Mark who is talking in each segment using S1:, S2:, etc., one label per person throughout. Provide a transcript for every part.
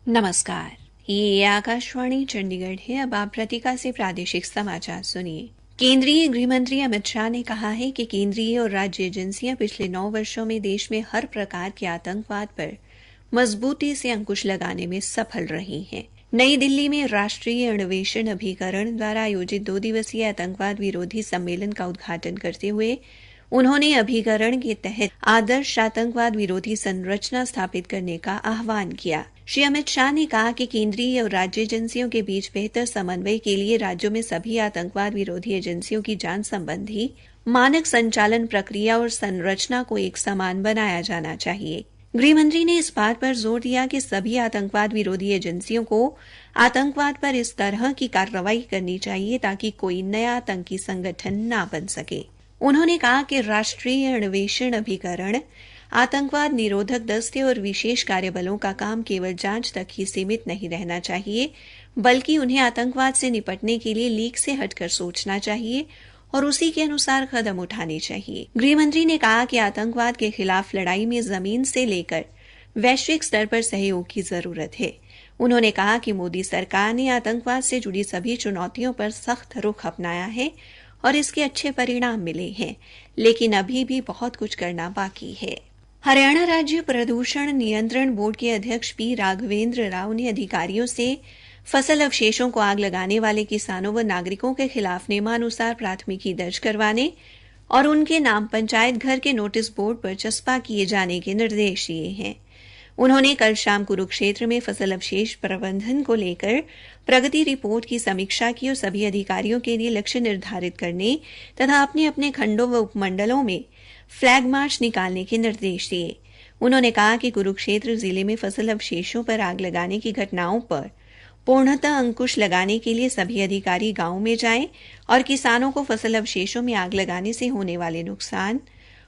S1: नमस्कार, ये आकाशवाणी चंडीगढ़ है। अब आप प्रतिका से प्रादेशिक समाचार सुनिए। केंद्रीय गृह मंत्री अमित शाह ने कहा है कि केंद्रीय और राज्य एजेंसियां पिछले 9 वर्षों में देश में हर प्रकार के आतंकवाद पर मजबूती से अंकुश लगाने में सफल रही हैं। नई दिल्ली में राष्ट्रीय अन्वेषण अभिकरण द्वारा आयोजित 2 दिवसीय आतंकवाद विरोधी सम्मेलन का उद्घाटन करते हुए उन्होंने अभिकरण के तहत आदर्श आतंकवाद विरोधी संरचना स्थापित करने का आह्वान किया। श्री अमित शाह ने कहा कि केंद्रीय और राज्य एजेंसियों के बीच बेहतर समन्वय के लिए राज्यों में सभी आतंकवाद विरोधी एजेंसियों की जांच संबंधी मानक संचालन प्रक्रिया और संरचना को एक समान बनाया जाना चाहिए। गृहमंत्री ने इस बात पर जोर दिया कि सभी आतंकवाद विरोधी एजेंसियों को आतंकवाद पर इस तरह की कार्रवाई करनी चाहिए ताकि कोई नया आतंकी संगठन न बन सके। उन्होंने कहा कि राष्ट्रीय अन्वेषण अभिकरण आतंकवाद निरोधक दस्ते और विशेष कार्यबलों का काम केवल जांच तक ही सीमित नहीं रहना चाहिए, बल्कि उन्हें आतंकवाद से निपटने के लिए लीक से हटकर सोचना चाहिए और उसी के अनुसार कदम उठाने चाहिए। गृहमंत्री ने कहा कि आतंकवाद के खिलाफ लड़ाई में जमीन से लेकर वैश्विक स्तर पर सहयोग की जरूरत है। उन्होंने कहा कि मोदी सरकार ने आतंकवाद से जुड़ी सभी चुनौतियों पर सख्त रुख अपनाया है और इसके अच्छे परिणाम मिले हैं, लेकिन अभी भी बहुत कुछ करना बाकी है। हरियाणा राज्य प्रदूषण नियंत्रण बोर्ड के अध्यक्ष पी राघवेंद्र राव ने अधिकारियों से फसल अवशेषों को आग लगाने वाले किसानों व नागरिकों के खिलाफ नियमानुसार प्राथमिकी दर्ज करवाने और उनके नाम पंचायत घर के नोटिस बोर्ड पर चस्पा किए जाने के निर्देश दिए हैं। उन्होंने कल शाम कुरुक्षेत्र में फसल अवशेष प्रबंधन को लेकर प्रगति रिपोर्ट की समीक्षा की और सभी अधिकारियों के लिए लक्ष्य निर्धारित करने तथा अपने अपने खंडों व उपमंडलों में फ्लैग मार्च निकालने के निर्देश दिए। उन्होंने कहा कि कुरुक्षेत्र जिले में फसल अवशेषों पर आग लगाने की घटनाओं पर पूर्णतः अंकुश लगाने के लिए सभी अधिकारी गांव में जाएं और किसानों को फसल अवशेषों में आग लगाने से होने वाले नुकसान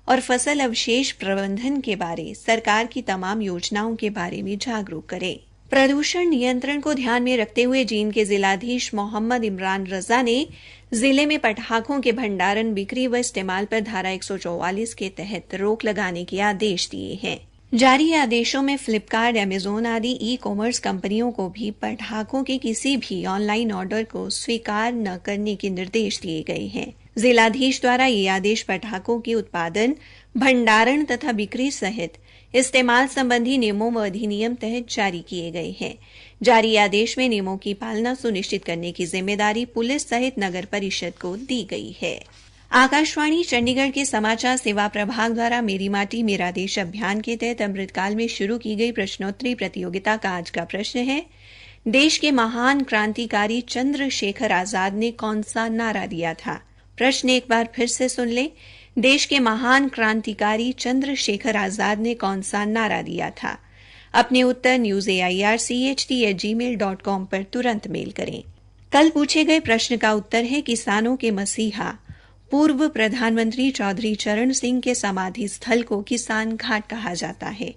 S1: और फसल अवशेष प्रबंधन के बारे सरकार की तमाम योजनाओं के बारे में जागरूक करें। प्रदूषण नियंत्रण को ध्यान में रखते हुए जींद के जिलाधीश मोहम्मद इमरान रजा ने जिले में पटाखों के भंडारण, बिक्री व इस्तेमाल पर धारा 144 के तहत रोक लगाने के आदेश दिए हैं। जारी आदेशों में फ्लिपकार्ट, अमेजोन आदि ई कॉमर्स कंपनियों को भी पटाखों के किसी भी ऑनलाइन ऑर्डर को स्वीकार न करने के निर्देश दिए गए हैं। जिलाधीश द्वारा ये आदेश पटाखों के उत्पादन, भंडारण तथा बिक्री सहित इस्तेमाल संबंधी नियमों व अधिनियम तहत जारी किए गए हैं। जारी आदेश में नियमों की पालना सुनिश्चित करने की जिम्मेदारी पुलिस सहित नगर परिषद को दी गई है। आकाशवाणी चंडीगढ़ के समाचार सेवा प्रभाग द्वारा मेरी माटी मेरा देश अभियान के तहत अमृतकाल में शुरू की गई प्रश्नोत्तरी प्रतियोगिता का आज का प्रश्न है, देश के महान क्रांतिकारी चंद्रशेखर आजाद ने कौन सा नारा दिया था? प्रश्न एक बार फिर से सुन ले, देश के महान क्रांतिकारी चंद्रशेखर आजाद ने कौन सा नारा दिया था? अपने उत्तर newsairchd@gmail.com पर तुरंत मेल करें। कल पूछे गए प्रश्न का उत्तर है, किसानों के मसीहा पूर्व प्रधानमंत्री चौधरी चरण सिंह के समाधि स्थल को किसान घाट कहा जाता है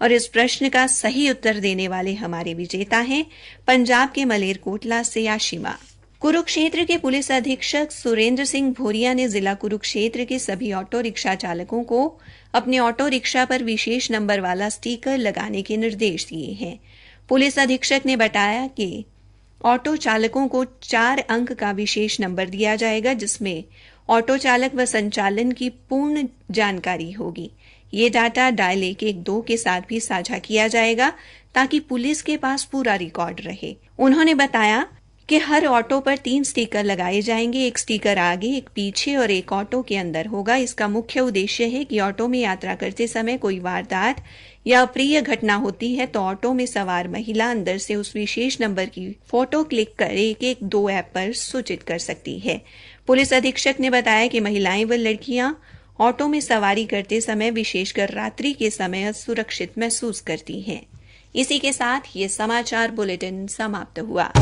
S1: और इस प्रश्न का सही उत्तर देने वाले हमारे विजेता हैं पंजाब के मलेरकोटला से आशिमा। कुरुक्षेत्र के पुलिस अधीक्षक सुरेंद्र सिंह भोरिया ने जिला कुरुक्षेत्र के सभी ऑटो रिक्शा चालकों को अपने ऑटो रिक्शा पर विशेष नंबर वाला स्टीकर लगाने के निर्देश दिए हैं। पुलिस अधीक्षक ने बताया कि ऑटो चालकों को 4 अंक का विशेष नंबर दिया जाएगा, जिसमें ऑटो चालक व संचालन की पूर्ण जानकारी होगी। ये डाटा डायल 112 के साथ भी साझा किया जाएगा ताकि पुलिस के पास पूरा रिकॉर्ड रहे। उन्होंने बताया कि हर ऑटो पर 3 स्टिकर लगाए जाएंगे, एक स्टिकर आगे, एक पीछे और एक ऑटो के अंदर होगा। इसका मुख्य उद्देश्य है कि ऑटो में यात्रा करते समय कोई वारदात या अप्रिय घटना होती है तो ऑटो में सवार महिला अंदर से उस विशेष नंबर की फोटो क्लिक कर 112 ऐप पर सूचित कर सकती है। पुलिस अधीक्षक ने बताया कि महिलाएं व लड़कियां ऑटो में सवारी करते समय विशेषकर रात्रि के समय असुरक्षित महसूस करती हैं। इसी के साथ ये समाचार बुलेटिन समाप्त हुआ।